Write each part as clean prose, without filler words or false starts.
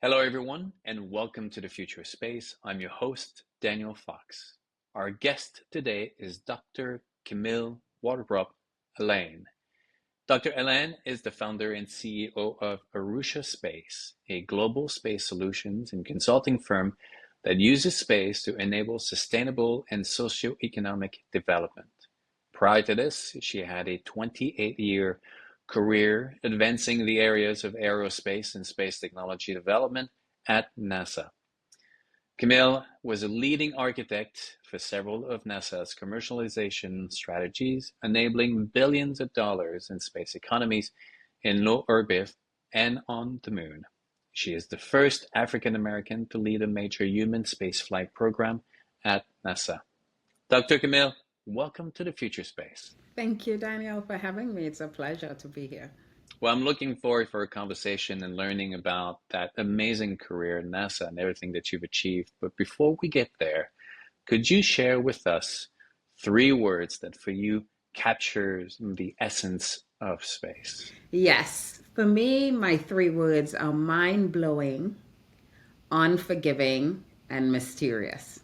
Hello, everyone, and welcome to the Future of Space. I'm your host, Daniel Fox. Our guest today is Dr. Camille Wardrop Alleyne. Dr. Alleyne is the founder and CEO of Arusha Space, a global space solutions and consulting firm that uses space to enable sustainable and socioeconomic development. Prior to this, she had a 28-year career advancing the areas of aerospace and space technology development at NASA. Camille was a leading architect for several of NASA's commercialization strategies, enabling billions of dollars in space economies in low orbit and on the moon. She is the first African American to lead a major human spaceflight program at NASA. Dr. Camille, welcome to the Future Space. Thank you, Daniel, for having me. It's a pleasure to be here. Well, I'm looking forward for a conversation and learning about that amazing career in NASA and everything that you've achieved. But before we get there, could you share with us three words that for you captures the essence of space? Yes, for me, my three words are mind blowing, unforgiving, and mysterious.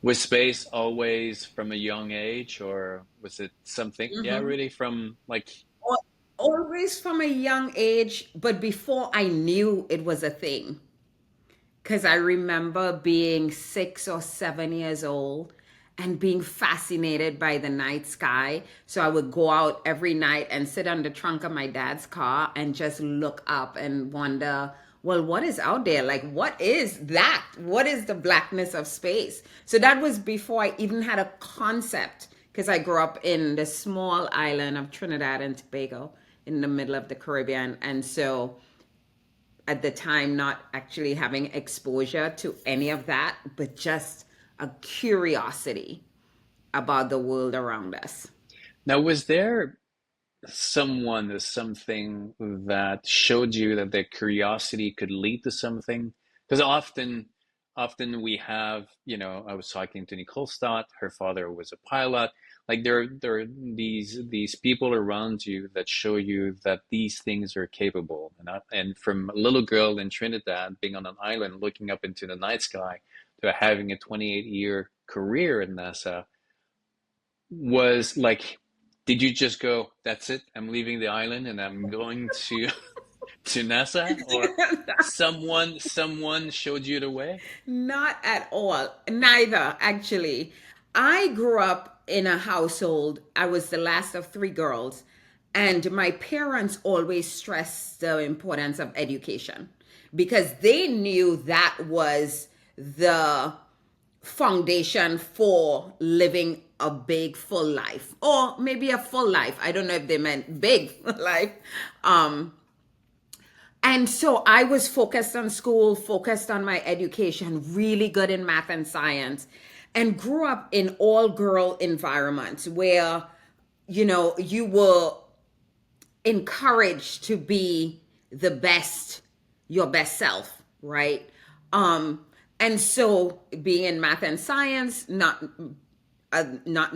Was space always from a young age, or was it something, yeah, Mhm. really from like, Always from a young age, but before I knew it was a thing. Because I remember being 6 or 7 years old and being fascinated by the night sky. So I would go out every night and sit on the trunk of my dad's car and just look up and wonder, well, what is out there? Like, what is that? What is the blackness of space? So that was before I even had a concept, because I grew up in the small island of Trinidad and Tobago in the middle of the Caribbean. And so at the time not actually having exposure to any of that, but just a curiosity about the world around us. now, was there someone or something that showed you that the curiosity could lead to something? Because often we have, I was talking to Nicole Stott, her father was a pilot. Like there are these people around you that show you that these things are capable. And from a little girl in Trinidad being on an island looking up into the night sky to having a 28-year career at NASA was like, did you just go, that's it, I'm leaving the island and I'm going to to NASA, or someone showed you the way? Not at all. Neither, actually. I grew up in a household, I was the last of three girls, and my parents always stressed the importance of education because they knew that was the foundation for living a big full life, or maybe a full life. I don't know if they meant big life. um and so I was focused on school, focused on my education, really good in math and science, and grew up in all girl environments where you were encouraged to be the best, your best self, right? And so being in math and science, not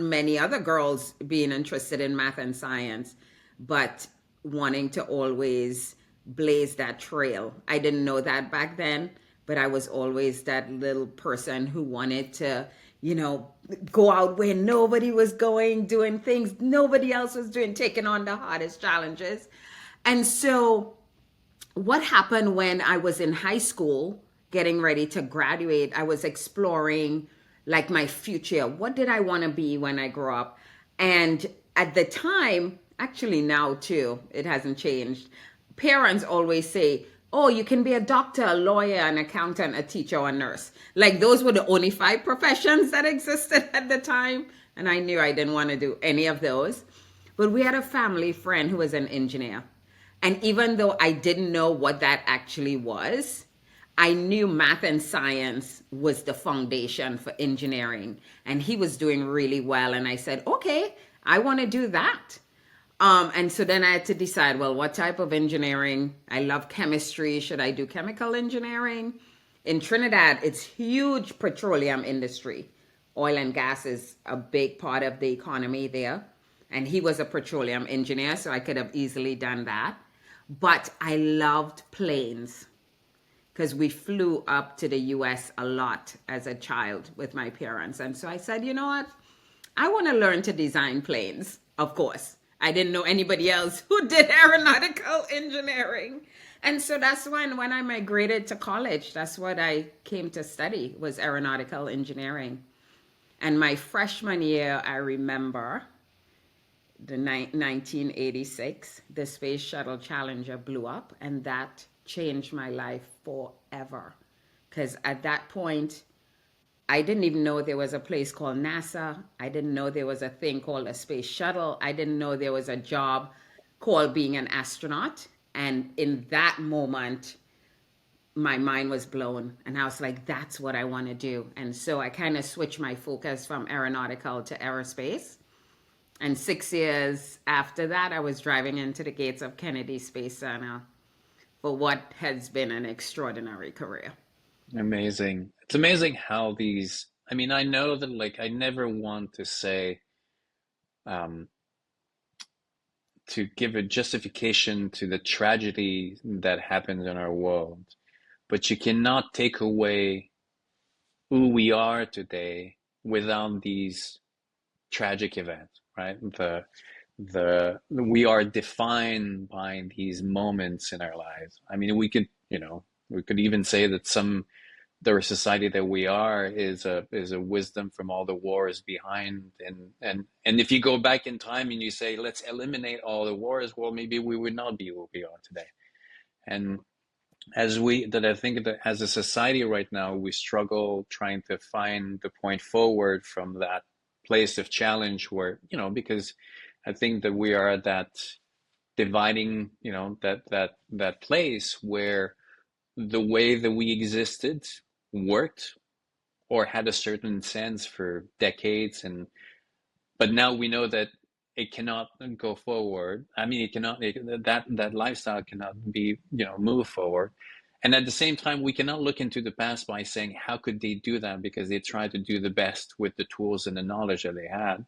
many other girls being interested in math and science, but wanting to always blaze that trail. I didn't know that back then, but I was always that little person who wanted to, you know, go out where nobody was going, doing things nobody else was doing, taking on the hardest challenges. And so what happened when I was in high school, getting ready to graduate, I was exploring like my future. What did I want to be when I grow up? And at the time, actually now too, it hasn't changed. Parents always say, oh, you can be a doctor, a lawyer, an accountant, a teacher, or a nurse. Like those were the only five professions that existed at the time. And I knew I didn't want to do any of those. But we had a family friend who was an engineer. And even though I didn't know what that actually was, I knew math and science was the foundation for engineering. And he was doing really well. And I said, okay, I want to do that. And so then I had to decide, well, what type of engineering? I love chemistry. Should I do chemical engineering? In Trinidad, it's huge petroleum industry. Oil and gas is a big part of the economy there. And he was a petroleum engineer, so I could have easily done that. But I loved planes because we flew up to the US a lot as a child with my parents. And so I said, you know what? I want to learn to design planes, of course. I didn't know anybody else who did aeronautical engineering. And so that's when I migrated to college, that's what I came to study, was aeronautical engineering. And my freshman year, I remember the 1986, the Space Shuttle Challenger blew up, and that changed my life forever. Because at that point, I didn't even know there was a place called NASA. I didn't know there was a thing called a space shuttle. I didn't know there was a job called being an astronaut. And in that moment, my mind was blown. And I was like, that's what I want to do. And so I kind of switched my focus from aeronautical to aerospace. And 6 years after that, I was driving into the gates of Kennedy Space Center for what has been an extraordinary career. Amazing. It's amazing how these, I mean, I know that like I never want to say, um, to give a justification to the tragedy that happens in our world, but you cannot take away who we are today without these tragic events, right? The we are defined by these moments in our lives. I mean, we could, we could even say that the society that we are is a wisdom from all the wars behind, and if you go back in time and you say let's eliminate all the wars, well, maybe we would not be who we are today. And I think that as a society right now, we struggle trying to find the point forward from that place of challenge where, because I think that we are at that dividing, that place where the way that we existed worked or had a certain sense for decades, but now we know that it cannot go forward. I mean, that lifestyle cannot be, move forward. And at the same time, we cannot look into the past by saying, how could they do that? Because they tried to do the best with the tools and the knowledge that they had.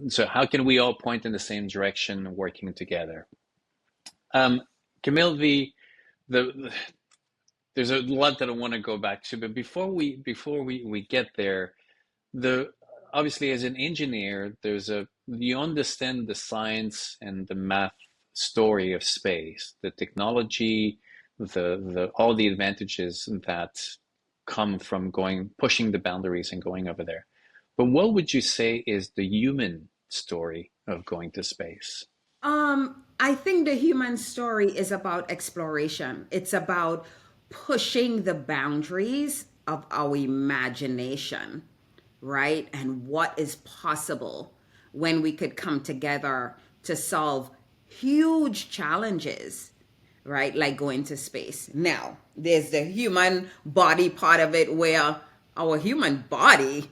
So how can we all point in the same direction, working together? Um, Camille, the there's a lot that I want to go back to, but before we get there, the obviously as an engineer, you understand the science and the math story of space, the technology, the all the advantages that come from pushing the boundaries and going over there. But what would you say is the human story of going to space? I think the human story is about exploration. It's about pushing the boundaries of our imagination, right? And what is possible when we could come together to solve huge challenges, right? Like going to space. Now, there's the human body part of it where our human body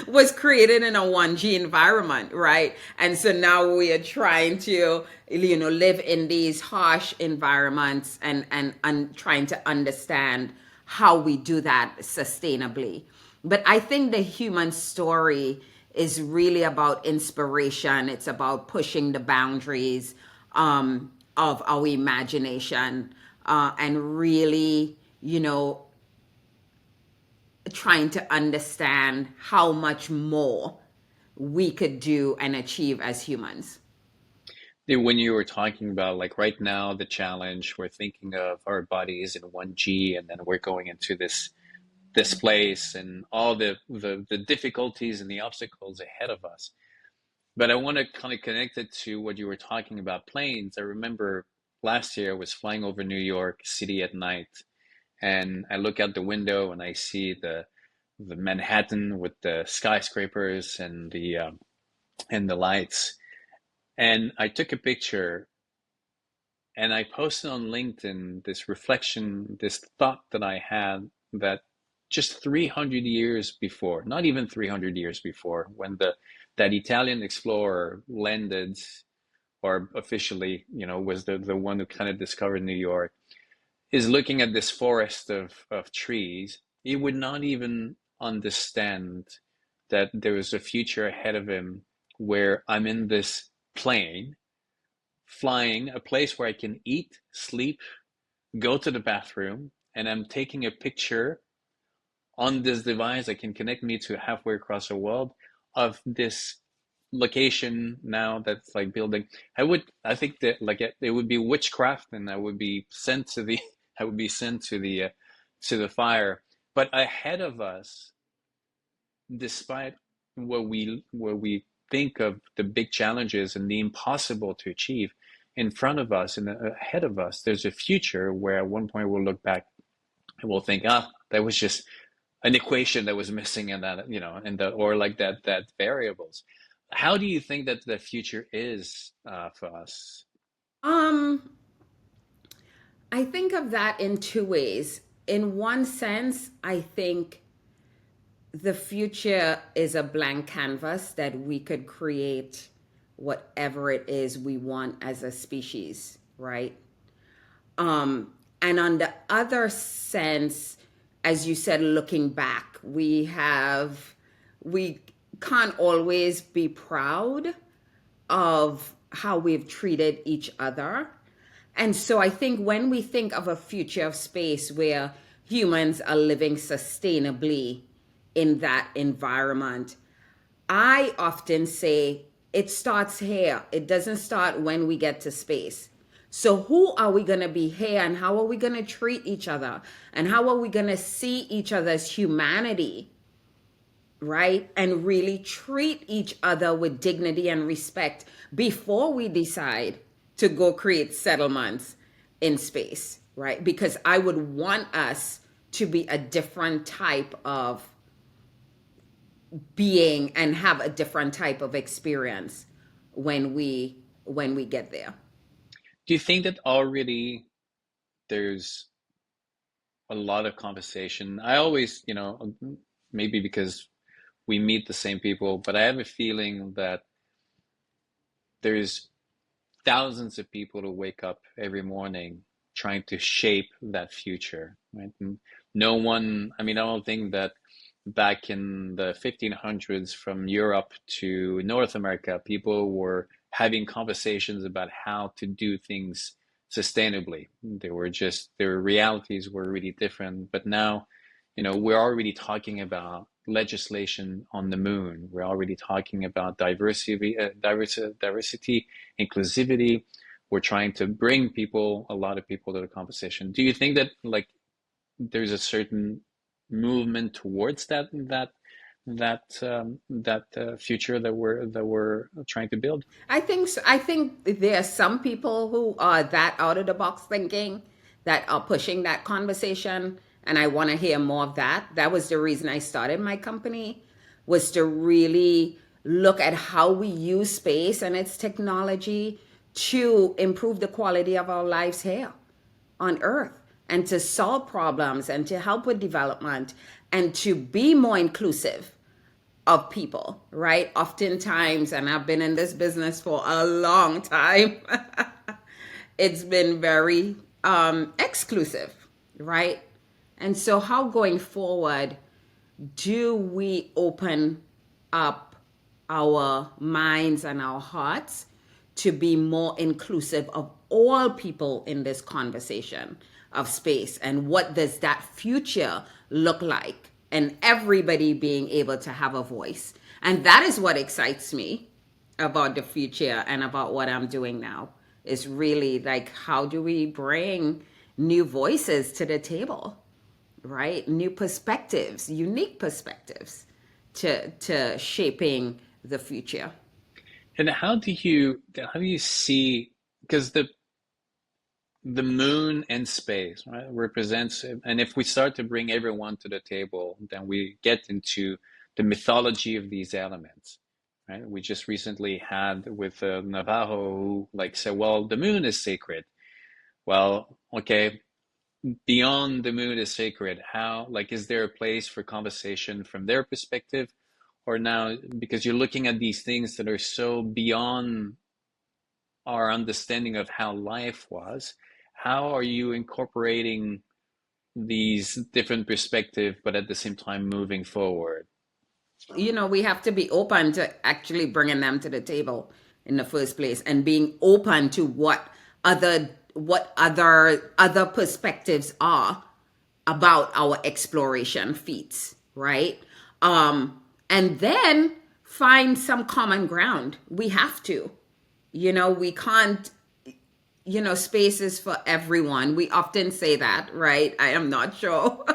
was created in a 1G environment, right? And so now we are trying to, live in these harsh environments and trying to understand how we do that sustainably. But I think the human story is really about inspiration. It's about pushing the boundaries of our imagination and really, trying to understand how much more we could do and achieve as humans. When you were talking about like right now, the challenge, we're thinking of our bodies in 1G, and then we're going into this place and all the difficulties and the obstacles ahead of us. But I want to kind of connect it to what you were talking about planes. I remember last year I was flying over New York City at night, and I look out the window and I see the Manhattan with the skyscrapers and the lights. And I took a picture and I posted on LinkedIn this reflection, this thought that I had, that just 300 years before, not even 300 years before, when that Italian explorer landed, or officially, was the one who kind of discovered New York, is looking at this forest of trees, he would not even understand that there was a future ahead of him where I'm in this plane, flying, a place where I can eat, sleep, go to the bathroom, and I'm taking a picture on this device that can connect me to halfway across the world of this location now that's like building. I think that like it would be witchcraft, and I would be sent to the I would be sent to the fire. But ahead of us, despite what we think of the big challenges and the impossible to achieve, in front of us and ahead of us, there's a future where at one point we'll look back and we'll think, ah, that was just an equation that was missing in that, and the or like that variables. How do you think that the future is for us? Um, I think of that in two ways. In one sense, I think the future is a blank canvas that we could create whatever it is we want as a species, right? And on the other sense, as you said, looking back, we can't always be proud of how we've treated each other. And so I think when we think of a future of space where humans are living sustainably in that environment, I often say it starts here. It doesn't start when we get to space. So, who are we going to be here, and how are we going to treat each other? And how are we going to see each other's humanity, right? And really treat each other with dignity and respect before we decide to go create settlements in space, right? Because I would want us to be a different type of being and have a different type of experience when we get there. Do you think that already there's a lot of conversation? I always, maybe because we meet the same people, but I have a feeling that there's thousands of people who wake up every morning trying to shape that future, right? And no one, I mean, I don't think that back in the 1500s from Europe to North America, people were having conversations about how to do things sustainably. Their realities were really different. But now, we're already talking about legislation on the moon. We're already talking about diversity, inclusivity. We're trying to bring a lot of people to the conversation. Do you think that like there's a certain movement towards that future that we're trying to build? I think so. I think there are some people who are that out of the box thinking that are pushing that conversation, and I want to hear more of that. That was the reason I started my company, was to really look at how we use space and its technology to improve the quality of our lives here on earth, and to solve problems and to help with development and to be more inclusive of people, right? Oftentimes, and I've been in this business for a long time, it's been very exclusive, right? And so, how going forward do we open up our minds and our hearts to be more inclusive of all people in this conversation of space? And what does that future look like? And everybody being able to have a voice. And that is what excites me about the future and about what I'm doing now, is really like, how do we bring new voices to the table, right? New perspectives, unique perspectives to shaping the future. And how do you see, because the moon and space, right, represents, and if we start to bring everyone to the table, then we get into the mythology of these elements, right? We just recently had with Navajo who like said, well, the moon is sacred. Well, okay, beyond the moon is sacred, how, like, is there a place for conversation from their perspective? Or now, because you're looking at these things that are so beyond our understanding of how life was, how are you incorporating these different perspectives, but at the same time moving forward? We have to be open to actually bringing them to the table in the first place, and being open to what other perspectives are about our exploration feats, right? And then find some common ground. We have to. We can't, space is for everyone. We often say that, right? I am not sure.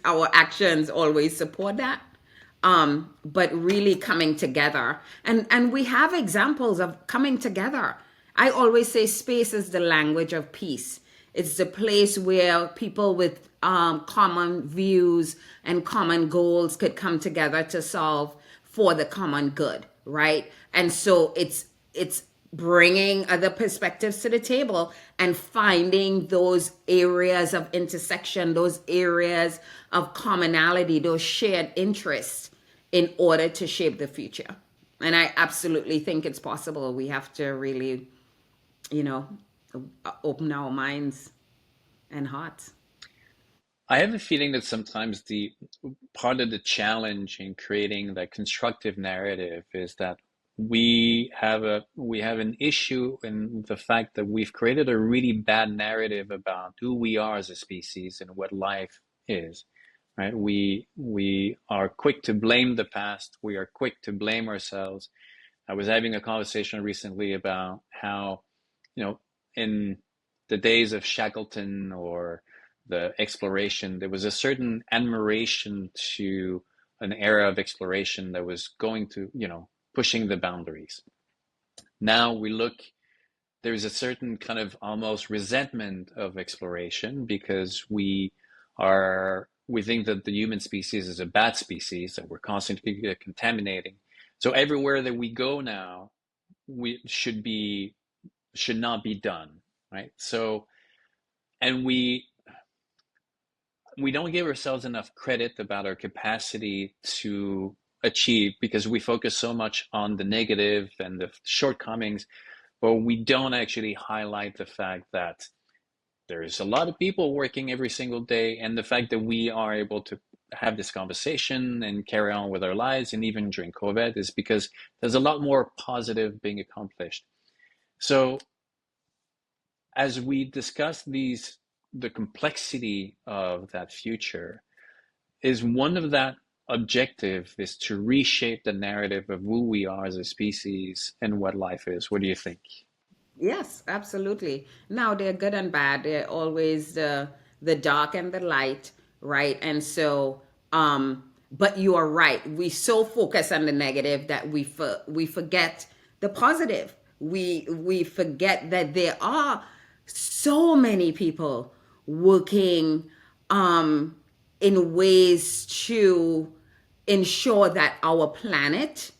Our actions always support that. But really coming together. And we have examples of coming together. I always say space is the language of peace. It's the place where people with common views and common goals could come together to solve for the common good, right? And so it's bringing other perspectives to the table and finding those areas of intersection, those areas of commonality, those shared interests in order to shape the future. And I absolutely think it's possible. We have to really, you know, open our minds and hearts. I have a feeling that sometimes the part of the challenge in creating that constructive narrative is that we have an issue in the fact that we've created a really bad narrative about who we are as a species and what life is, right? We are quick to blame the past. We are quick to blame ourselves. I was having a conversation recently about how, in the days of Shackleton or the exploration, there was a certain admiration to an era of exploration that was going to, pushing the boundaries. Now there's a certain kind of almost resentment of exploration because we think that the human species is a bad species, that we're constantly contaminating. So everywhere that we go now, we should not be done, right? So, and we don't give ourselves enough credit about our capacity to achieve because we focus so much on the negative and the shortcomings, but we don't actually highlight the fact that there's a lot of people working every single day, and the fact that we are able to have this conversation and carry on with our lives, and even during COVID, is because there's a lot more positive being accomplished. So as we discuss the complexity of that future, is one of that objective is to reshape the narrative of who we are as a species and what life is. What do you think? Yes, absolutely. Now they're good and bad. They're always the dark and the light, right? And so, but you are right. We so focus on the negative that we forget the positive. We forget that there are so many people working in ways to ensure that our planet,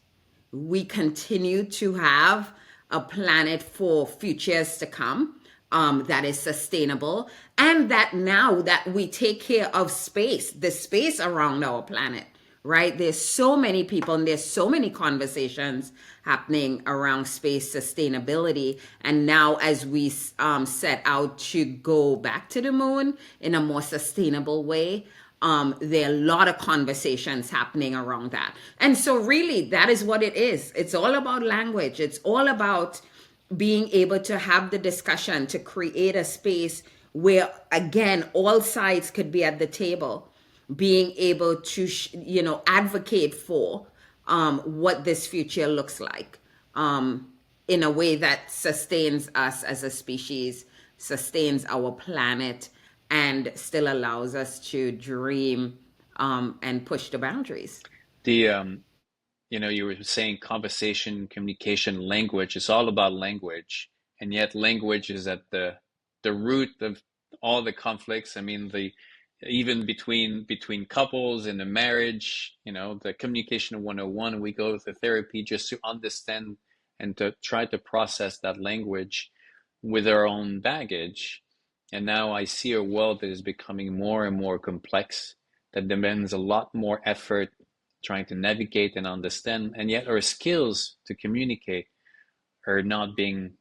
we continue to have a planet for futures to come, that is sustainable, and that now that we take care of space, the space around our planet, right? There's so many people and there's so many conversations happening around space sustainability. And now, as we set out to go back to the moon in a more sustainable way, there are a lot of conversations happening around that. And so, really, that is what it is. It's all about language, it's all about being able to have the discussion, to create a space where, again, all sides could be at the table, being able to, advocate for what this future looks like, in a way that sustains us as a species, sustains our planet, and still allows us to dream, and push the boundaries. The you were saying conversation, communication, language. It's all about language, and yet language is at the root of all the conflicts. I mean, the even between couples in a marriage, the communication 101, we go to therapy just to understand and to try to process that language with our own baggage. And now I see a world that is becoming more and more complex, that demands a lot more effort trying to navigate and understand, and yet our skills to communicate are not being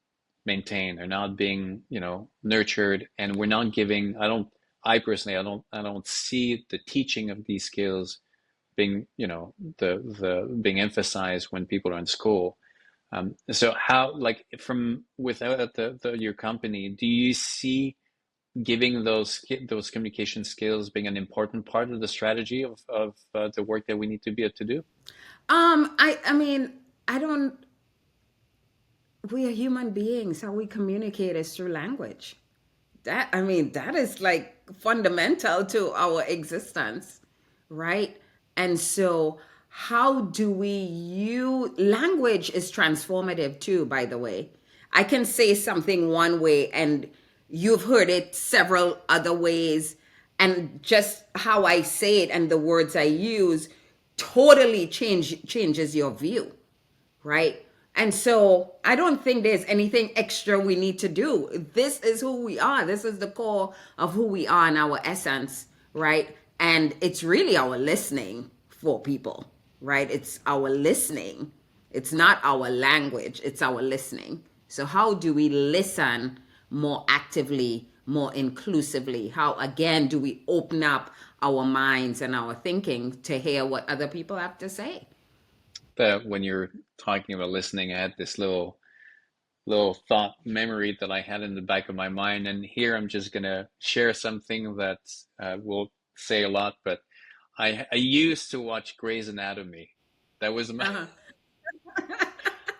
maintained, are not being, nurtured, and we're not giving. I personally, I don't see the teaching of these skills being, the being emphasized when people are in school. So how, like, from without your company, do you see giving those communication skills being an important part of the strategy of the work that we need to be able to do? I mean, I don't. We are human beings. How we communicate is through language. That, I mean, that is like fundamental to our existence, right? And so, how do we use language is transformative too, by the way. I can say something one way and you've heard it several other ways, and just how I say it and the words I use totally changes your view, right? And so I don't think there's anything extra we need to do. This is who we are. This is the core of who we are in our essence, right? And it's really our listening for people, right? It's our listening. It's not our language, it's our listening. So, how do we listen more actively, more inclusively? How, again, do we open up our minds and our thinking to hear what other people have to say? But when you're talking about listening, I had this little thought memory that I had in the back of my mind, and here I'm just gonna share something that will say a lot. But I used to watch Grey's Anatomy. That was my Uh-huh.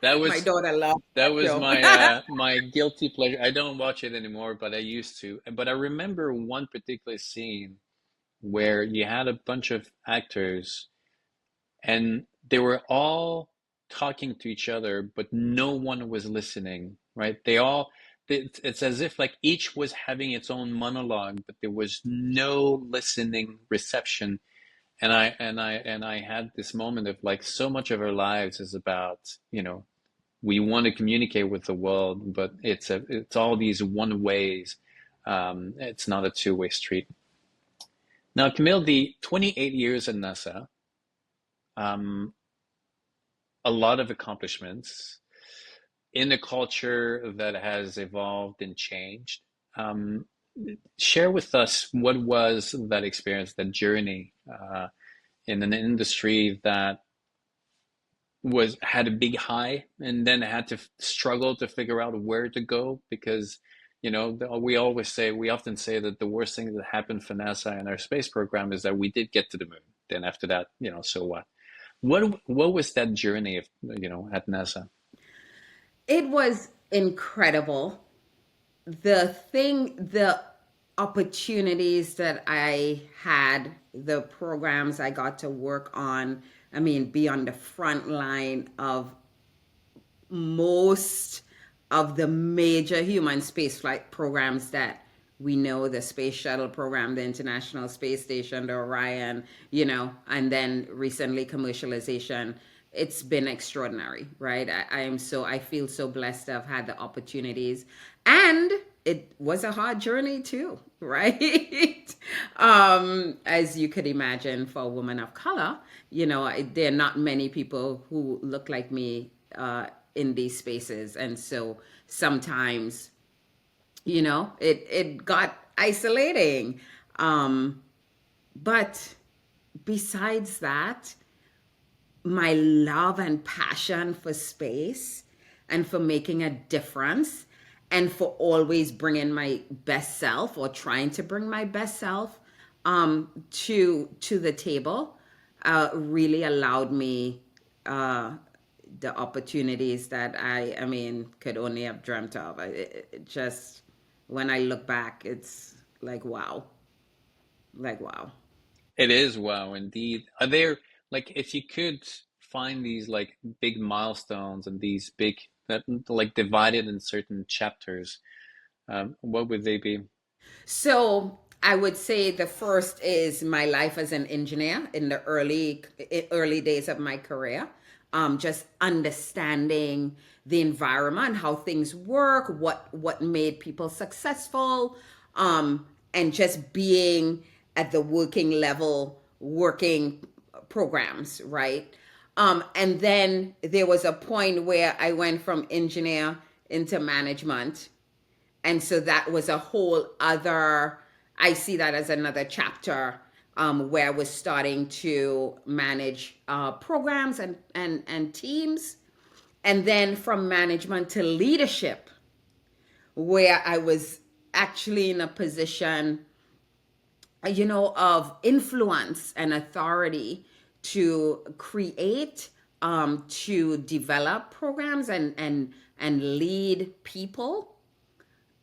that My was daughter loves that that was show. my guilty pleasure. I don't watch it anymore, but I used to. But I remember one particular scene where you had a bunch of actors and they were all talking to each other, but no one was listening, right? It's as if like each was having its own monologue, but there was no listening reception. And I had this moment of like so much of our lives is about, we want to communicate with the world, but it's all these one ways. It's not a two-way street. Now, Camille, the 28 years at NASA, um, a lot of accomplishments in a culture that has evolved and changed. Um, Share with us what was that experience, that journey in an industry that was had a big high and then had to struggle to figure out where to go because we often say that the worst thing that happened for NASA and our space program is that we did get to the moon. Then after that, so what? What was that journey of at NASA? It was incredible. The opportunities that I had, the programs I got to work on, I mean, be on the front line of most of the major human spaceflight programs that we know, the space shuttle program, the International Space Station, the Orion, and then recently commercialization. It's been extraordinary, right? I feel so blessed to have had the opportunities. And it was a hard journey too, right? As you could imagine, for a woman of color, there are not many people who look like me in these spaces. And so sometimes, it got isolating. Um, but besides that, my love and passion for space and for making a difference and for always bringing my best self or trying to bring my best self to the table really allowed me the opportunities that I mean could only have dreamt of. It just, when I look back, it's like wow, like wow. It is, wow, indeed. Are there, like, if you could find these like big milestones and these big that like divided in certain chapters, what would they be? So I would say the first is my life as an engineer in the early days of my career. Just understanding the environment, how things work, what made people successful, and just being at the working level, working programs, right? And then there was a point where I went from engineer into management, and so that was a whole other, I see that as another chapter, where I was starting to manage programs and teams. And then from management to leadership, where I was actually in a position, of influence and authority to create, to develop programs and lead people,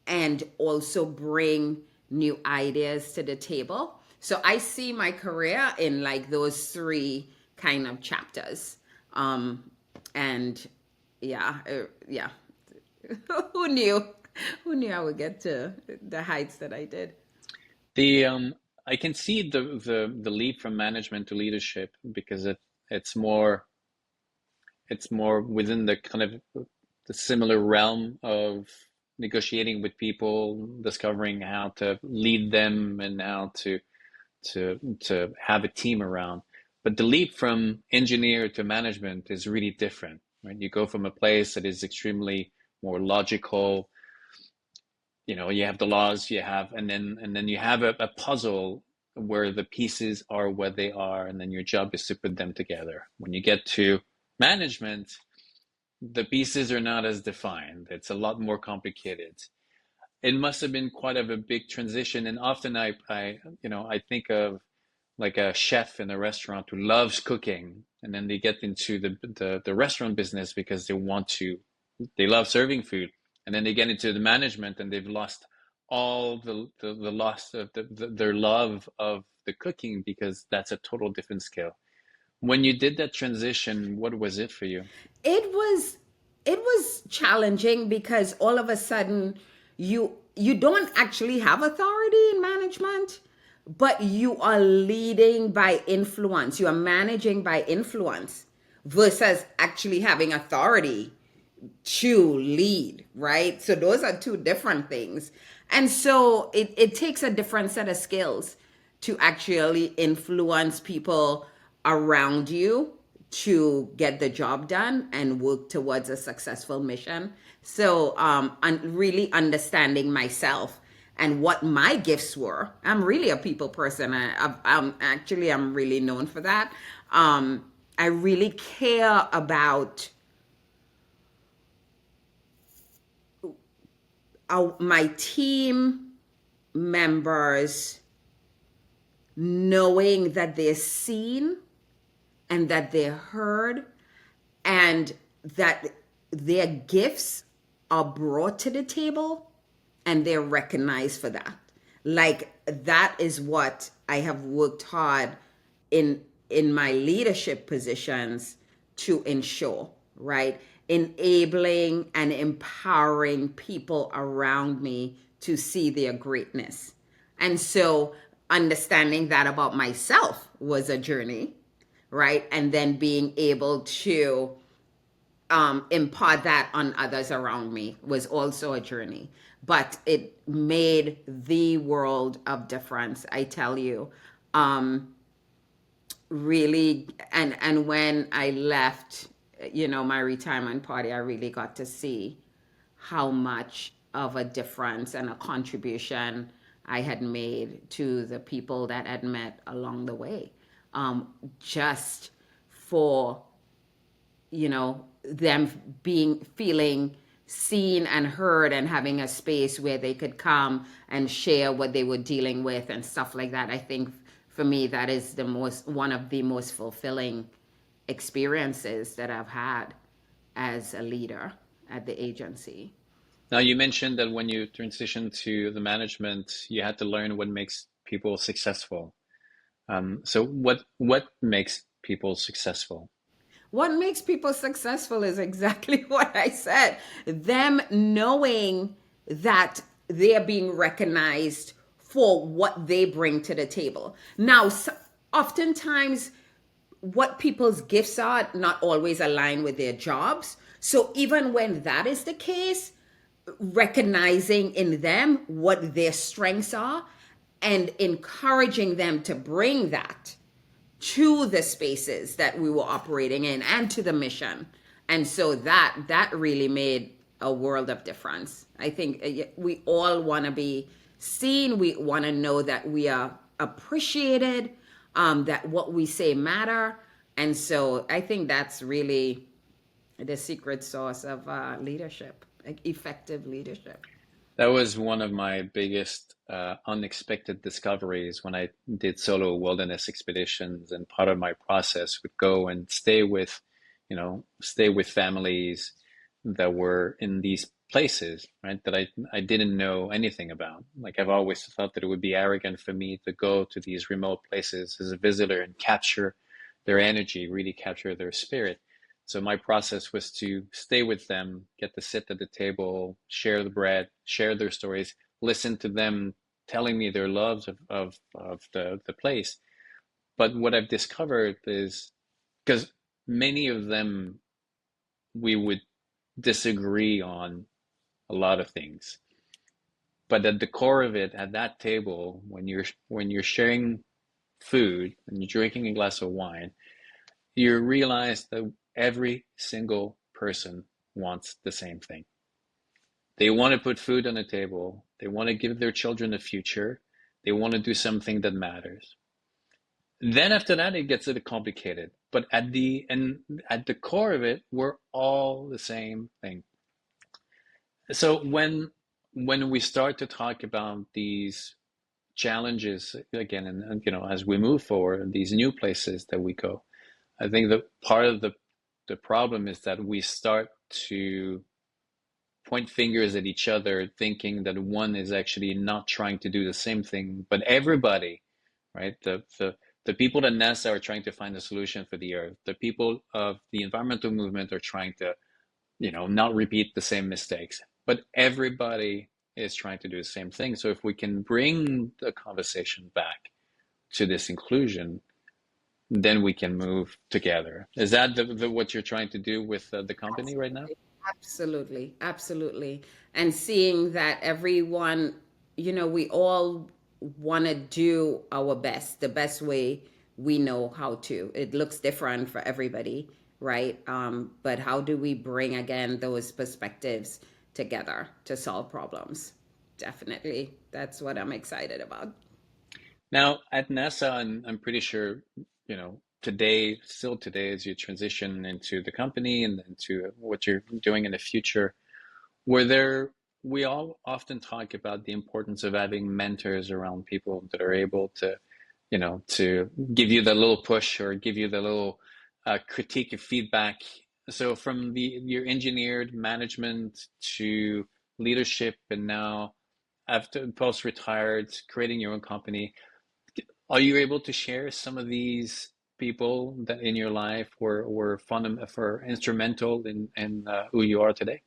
and also bring new ideas to the table. So I see my career in like those three kind of chapters. And yeah, yeah. Who knew? Who knew I would get to the heights that I did? The I can see the leap from management to leadership because it's more it's more within the kind of the similar realm of negotiating with people, discovering how to lead them and how to have a team around. But the leap from engineer to management is really different, right? You go from a place that is extremely more logical, you have the laws, and then you have a puzzle where the pieces are what they are, and then your job is to put them together. When you get to management, the pieces are not as defined. It's a lot more complicated. It must have been quite of a big transition, and often I think of like a chef in a restaurant who loves cooking, and then they get into the restaurant business because they love serving food, and then they get into the management and they've lost all the loss of their love of the cooking because that's a total different scale. When you did that transition, what was it for you? it was it was challenging because all of a sudden you don't actually have authority in management, but you are leading by influence, you are managing by influence versus actually having authority to lead, right? So those are two different things. And so it takes a different set of skills to actually influence people around you to get the job done and work towards a successful mission. So really understanding myself and what my gifts were. I'm really a people person. I'm really known for that. I really care about my team members knowing that they're seen and that they're heard and that their gifts are brought to the table and they're recognized for that. Like that is what I have worked hard in in my leadership positions to ensure, right? Enabling and empowering people around me to see their greatness. And so understanding that about myself was a journey, right? And then being able to impart that on others around me was also a journey. But it made the world of difference, I tell you. Really, and when I left, my retirement party, I really got to see how much of a difference and a contribution I had made to the people that I'd met along the way. Just for, them feeling seen and heard and having a space where they could come and share what they were dealing with and stuff like that. I think for me, that is one of the most fulfilling experiences that I've had as a leader at the agency. Now, you mentioned that when you transitioned to the management, you had to learn what makes people successful. So what makes people successful? What makes people successful is exactly what I said. Them knowing that they're being recognized for what they bring to the table. Now, oftentimes, what people's gifts are not always align with their jobs. So even when that is the case, recognizing in them what their strengths are and encouraging them to bring that to the spaces that we were operating in and to the mission. And so that really made a world of difference. I think we all want to be seen. We want to know that we are appreciated, that what we say matter. And so I think that's really the secret sauce of leadership, like effective leadership. That was one of my biggest unexpected discoveries when I did solo wilderness expeditions, and part of my process would go and stay with, stay with families that were in these places, right, that I didn't know anything about. Like I've always thought that it would be arrogant for me to go to these remote places as a visitor and capture their energy, really capture their spirit. So my process was to stay with them, get to sit at the table, share the bread, share their stories, listen to them telling me their loves of the place. But what I've discovered is because many of them we would disagree on a lot of things. But at the core of it, at that table, when you're sharing food and you're drinking a glass of wine, you realize that every single person wants the same thing. They want to put food on the table. They want to give their children a future. They want to do something that matters. Then after that, it gets a bit complicated. But at the core of it, we're all the same thing. So when we start to talk about these challenges again, and as we move forward, these new places that we go, I think that part of the problem is that we start to point fingers at each other, thinking that one is actually not trying to do the same thing, but everybody, right? The people at NASA are trying to find a solution for the Earth. The people of the environmental movement are trying to, not repeat the same mistakes. But everybody is trying to do the same thing. So if we can bring the conversation back to this inclusion, then we can move together. Is that what you're trying to do with the company right now? Absolutely. Absolutely. Absolutely. And seeing that everyone, we all want to do our best, the best way we know how to. It looks different for everybody, right? But how do we bring again those perspectives together to solve problems? Definitely. That's what I'm excited about. Now, at NASA, I'm pretty sure, today, still today, as you transition into the company and into what you're doing in the future, were there, we all often talk about the importance of having mentors around, people that are able to, to give you the little push or give you the little critique of feedback. So from your engineered management to leadership, and now after post-retired, creating your own company, are you able to share some of these people that in your life were for instrumental in who you are today?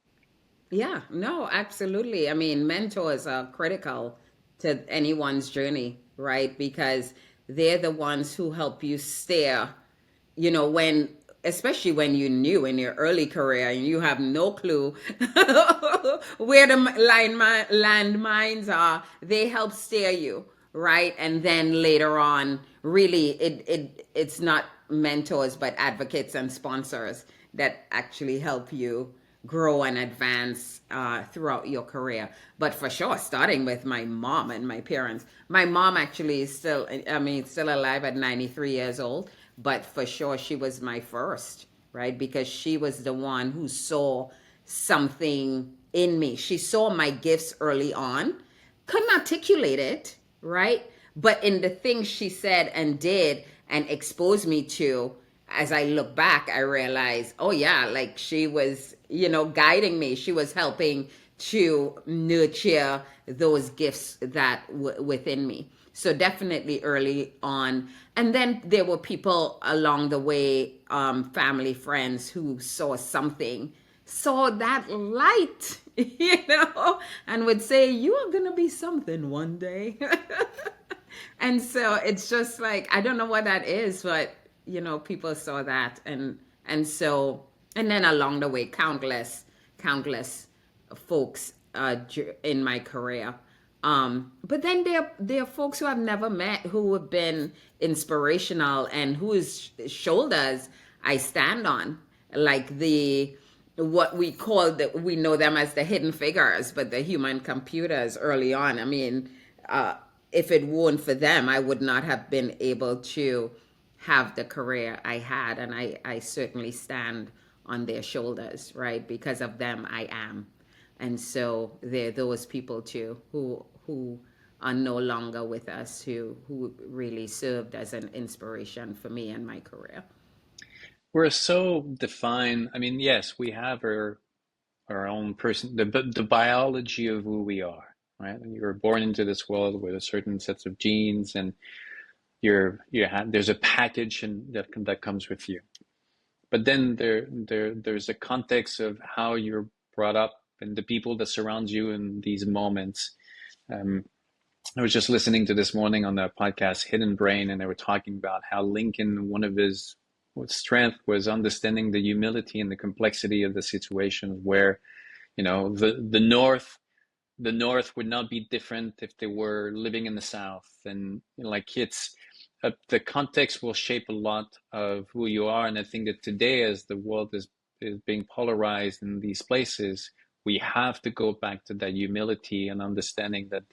Yeah, no, absolutely. I mean, mentors are critical to anyone's journey, right? Because they're the ones who help you steer, when, especially when you're new in your early career and you have no clue where the landmines are, they help steer you, right? And then later on, really, it's not mentors, but advocates and sponsors that actually help you grow and advance throughout your career. But for sure, starting with my mom and my parents. My mom actually is still, I mean, still alive at 93 years old, but for sure she was my first, right? Because she was the one who saw something in me. She saw my gifts early on, couldn't articulate it, right? But in the things she said and did and exposed me to, as I look back, I realized, oh yeah, like she was, guiding me. She was helping to nurture those gifts that within me. So definitely early on. And then there were people along the way, family, friends who saw that light, and would say, you are going to be something one day. And so it's just like, I don't know what that is, but people saw that, and then along the way, countless folks in my career. But then there are folks who I've never met who have been inspirational and whose shoulders I stand on, like the what we know them as the hidden figures, but the human computers early on. I mean, if it weren't for them, I would not have been able to have the career I had, and I certainly stand on their shoulders, right? Because of them, I am. And so there are those people too who are no longer with us, who really served as an inspiration for me and my career. We're so defined. I mean, yes, we have our own person, the biology of who we are, right? And you're born into this world with a certain sets of genes, and there's a package and that comes with you. But then there's a context of how you're brought up and the people that surround you in these moments. Um, I was just listening to this morning on the podcast Hidden Brain, and they were talking about how Lincoln, one of his strength was understanding the humility and the complexity of the situation where, the North would not be different if they were living in the South. And like the context will shape a lot of who you are. And I think that today, as the world is being polarized in these places, we have to go back to that humility and understanding that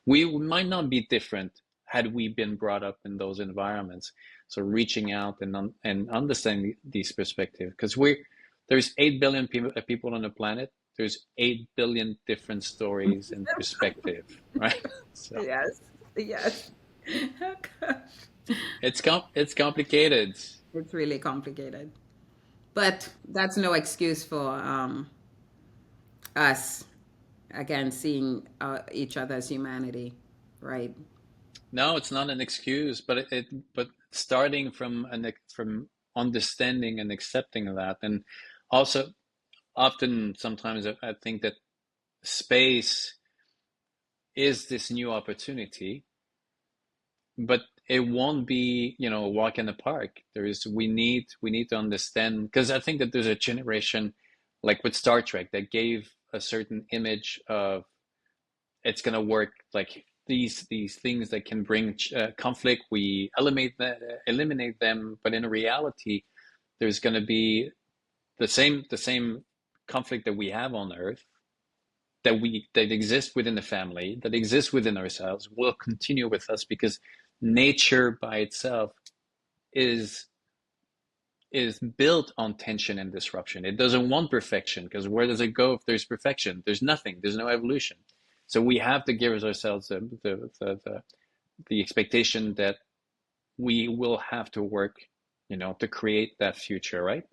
we might not be different had we been brought up in those environments. So reaching out and understanding these perspectives, because there's 8 billion people on the planet. There's 8 billion different stories and perspective, right? So Yes, yes. it's complicated. It's really complicated. But that's no excuse for us, again, seeing each other's humanity, right? No, it's not an excuse, but starting from understanding and accepting that, and also often sometimes I think that space is this new opportunity, but it won't be, a walk in the park. We need to understand, because I think that there's a generation like with Star Trek that gave a certain image of it's going to work like these things that can bring conflict. We eliminate them, but in reality, there's going to be the same conflict that we have on Earth, that exists within the family, that exists within ourselves, will continue with us, because nature by itself is is built on tension and disruption. It doesn't want perfection, because where does it go if there's perfection? There's nothing. There's no evolution. So we have to give ourselves the expectation that we will have to work, to create that future, right?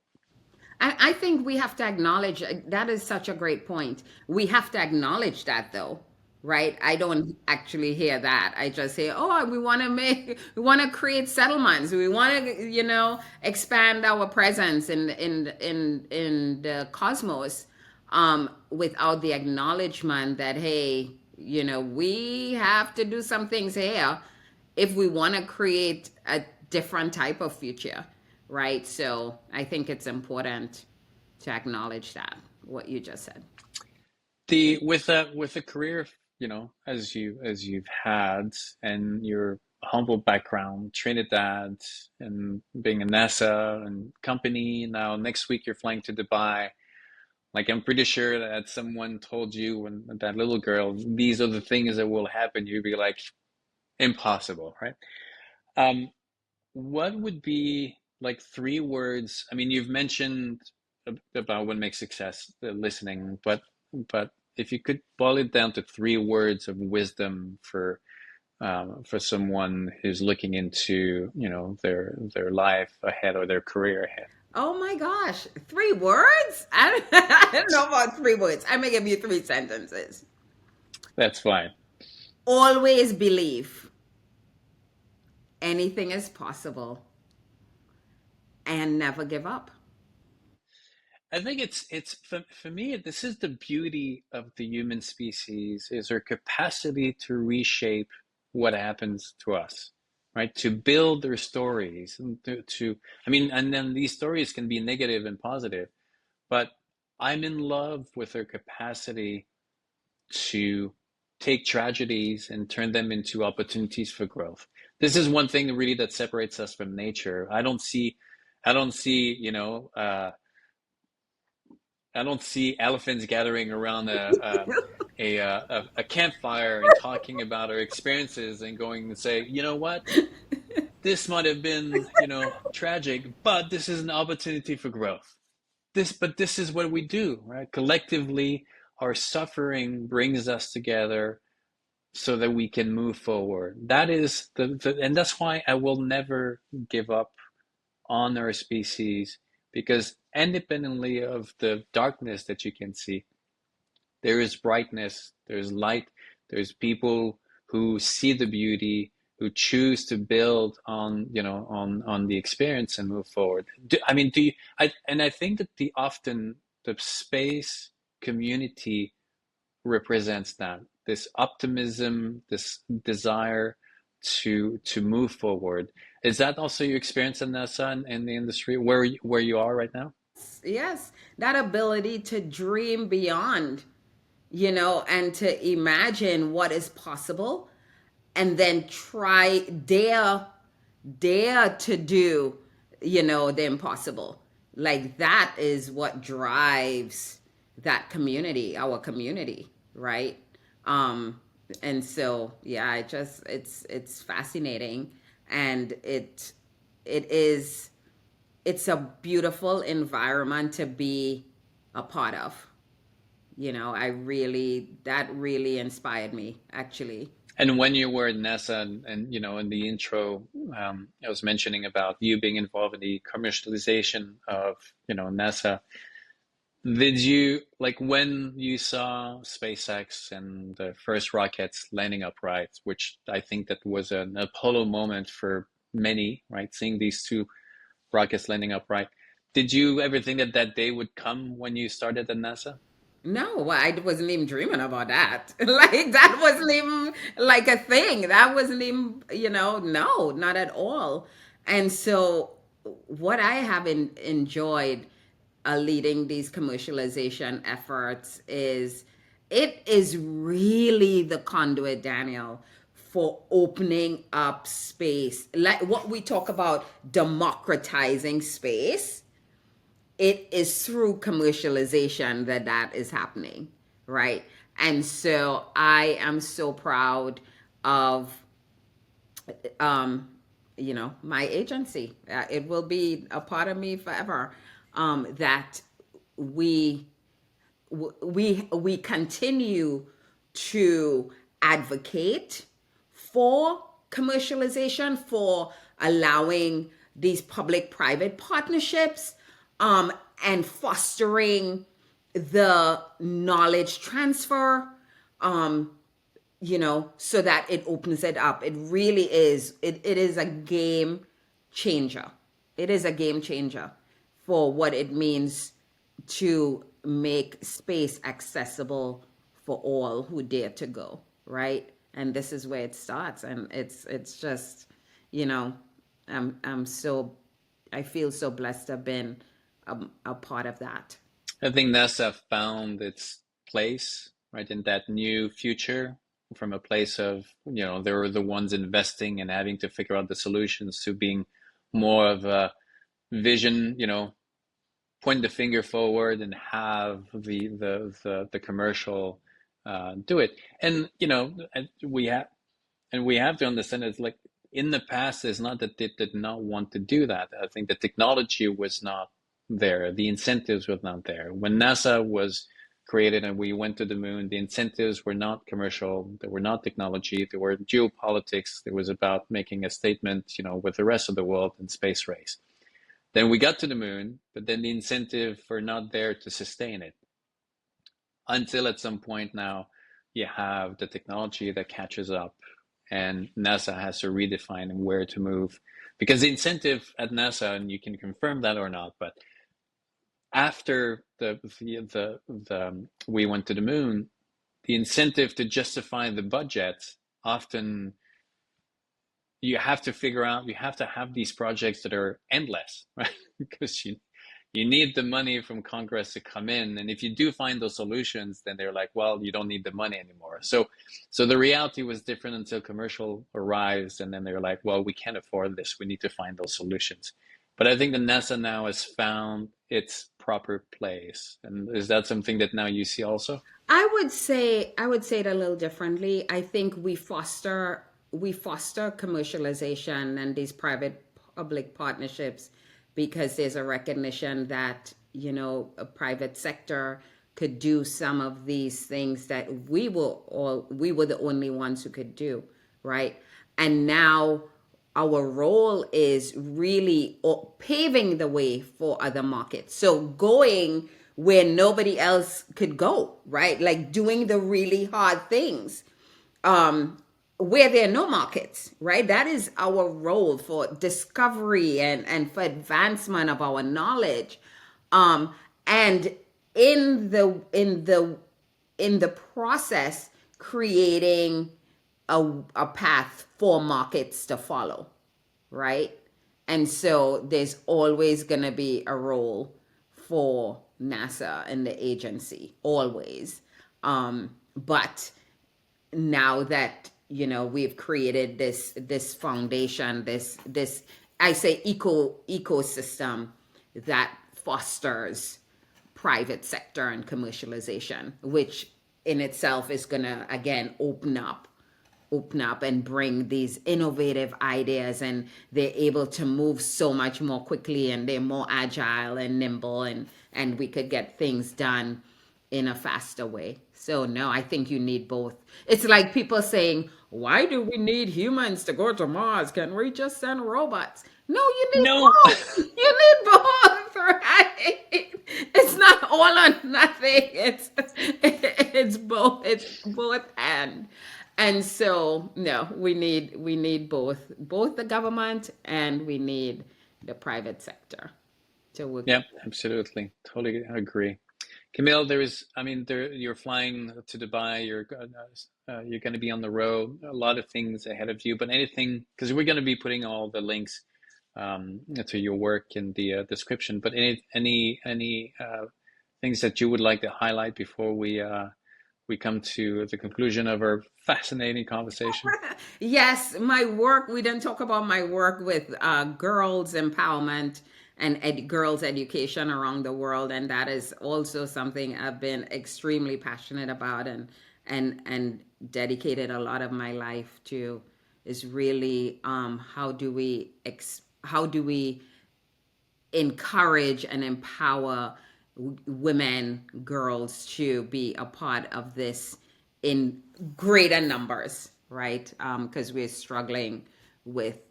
I think we have to acknowledge that is such a great point. We have to acknowledge that though, right? I don't actually hear that. I just say, oh, we want to create settlements. We want to, expand our presence in the cosmos, without the acknowledgement that, hey, we have to do some things here if we want to create a different type of future, right? So I think it's important to acknowledge that, what you just said. The with a career, as you've had, and your humble background, Trinidad, and being a NASA and company. Now next week you're flying to Dubai. Like, I'm pretty sure that someone told you, when that little girl, these are the things that will happen, you'd be like, impossible, right? Um, what would be like 3 words? I mean, you've mentioned about what makes success, the listening, but if you could boil it down to 3 words of wisdom for someone who's looking into, their life ahead or their career ahead. Oh my gosh, 3 words? I don't know about 3 words. I may give you 3 sentences. That's fine. Always believe anything is possible and never give up. I think it's for me, this is the beauty of the human species, is our capacity to reshape what happens to us, right? To build their stories and I mean, and then these stories can be negative and positive, but I'm in love with their capacity to take tragedies and turn them into opportunities for growth. This is one thing really that separates us from nature. I don't see, I don't see elephants gathering around a campfire and talking about our experiences and going and say, you know what, this might have been, tragic, but this is an opportunity for growth. this is what we do, right? Collectively, our suffering brings us together so that we can move forward. That is and that's why I will never give up on our species, because independently of the darkness that you can see, there is brightness, there's light, there's people who see the beauty, who choose to build on, on the experience and move forward. I mean, I think that the space community represents that, this optimism, this desire to move forward. Is that also your experience in NASA and in the industry where you are right now? Yes, that ability to dream beyond, and to imagine what is possible, and then dare to do, the impossible. Like that is what drives that community, our community, right? Um, and so yeah, it's fascinating, and it is it's a beautiful environment to be a part of. That really inspired me, actually. And when you were at NASA, and in the intro, I was mentioning about you being involved in the commercialization of, NASA. Did you, like, when you saw SpaceX and the first rockets landing upright, which I think that was an Apollo moment for many, right? Seeing these two rockets landing upright. Did you ever think that that day would come when you started at NASA? No, I wasn't even dreaming about that. Like that wasn't even like a thing. That wasn't even, no, not at all. And so what I have enjoyed leading these commercialization efforts is it is really the conduit, Daniel, for opening up space. Like what we talk about democratizing space, it is through commercialization that is happening, right? And so I am so proud of um my agency. It will be a part of me forever, that we we continue to advocate for commercialization, for allowing these public private partnerships, and fostering the knowledge transfer, um, so that it opens it up. It really is. It is a game changer. It is a game changer for what it means to make space accessible for all who dare to go, right? And this is where it starts, and it's just, you know, I'm so I feel so blessed to have been a part of that. I think NASA found its place, right, in that new future, from a place of, they were the ones investing and having to figure out the solutions, to being more of a vision, point the finger forward and have the commercial do it. And we have to understand, it's like, in the past, it's not that they did not want to do that. I think the technology was not there, the incentives were not there. When NASA was created and we went to the moon, the incentives were not commercial, they were not technology, they were geopolitics. It was about making a statement, with the rest of the world in space race. Then we got to the moon, but then the incentive were not there to sustain it, until at some point now you have the technology that catches up, and NASA has to redefine where to move. Because the incentive at NASA, and you can confirm that or not, but after we went to the moon, the incentive to justify the budget, often you have to have these projects that are endless, right? Because you need the money from Congress to come in, and if you do find those solutions, then they're like, well, you don't need the money anymore. So the reality was different until commercial arrives, and then they're like, well, we can't afford this, we need to find those solutions. But I think the NASA now has found its proper place. And is that something that now you see also? I would say it a little differently. I think we foster commercialization and these private public partnerships because there's a recognition that a private sector could do some of these things that we were the only ones who could do, right? And now our role is really paving the way for other markets. So going where nobody else could go, right? Like doing the really hard things um, where there are no markets, right? That is our role for discovery and for advancement of our knowledge. And in the process, creating a path for markets to follow, right? And so there's always going to be a role for NASA and the agency, always. But now that we've created this foundation, this I say ecosystem that fosters private sector and commercialization, which in itself is gonna again open up and bring these innovative ideas, and they're able to move so much more quickly, and they're more agile and nimble, and we could get things done in a faster way. So no, I think you need both. It's like people saying, why do we need humans to go to Mars? Can we just send robots? No, you need No. both. You need both, right? It's not all or nothing. It's both. It's both and so no, we need both the government, and we need the private sector to work. Yep, absolutely. Totally agree. Camille, I mean, you're flying to Dubai. You're going to be on the road. A lot of things ahead of you, but anything, because we're going to be putting all the links to your work in the description. But any things that you would like to highlight before we come to the conclusion of our fascinating conversation? Yes, my work, we didn't talk about my work with girls empowerment and girls education around the world. And that is also something I've been extremely passionate about, and dedicated a lot of my life to, is really how do we encourage and empower women, girls, to be a part of this in greater numbers, right? Because we're struggling with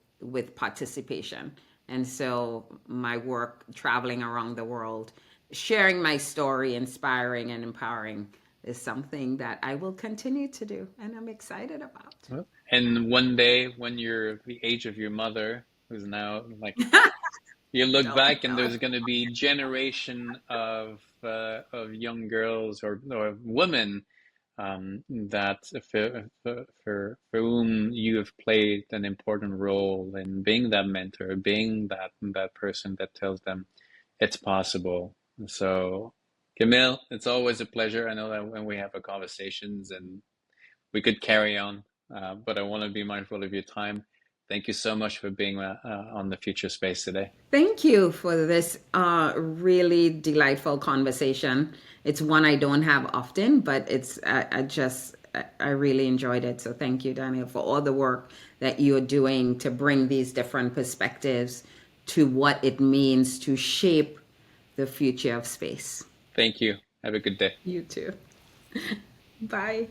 participation. And so my work traveling around the world, sharing my story, inspiring and empowering, is something that I will continue to do, and I'm excited about. Well, and one day when you're the age of your mother, who's now like, you look Oh back and God. there's going to be generation of young girls or women that for whom you have played an important role in being that mentor, being that person that tells them it's possible. So, Camille, it's always a pleasure. I know that when we have our conversations and we could carry on, but I want to be mindful of your time. Thank you so much for being on the Future Space today. Thank you for this really delightful conversation. It's one I don't have often, but I really enjoyed it. So thank you, Daniel, for all the work that you're doing to bring these different perspectives to what it means to shape the future of space. Thank you. Have a good day. You too. Bye.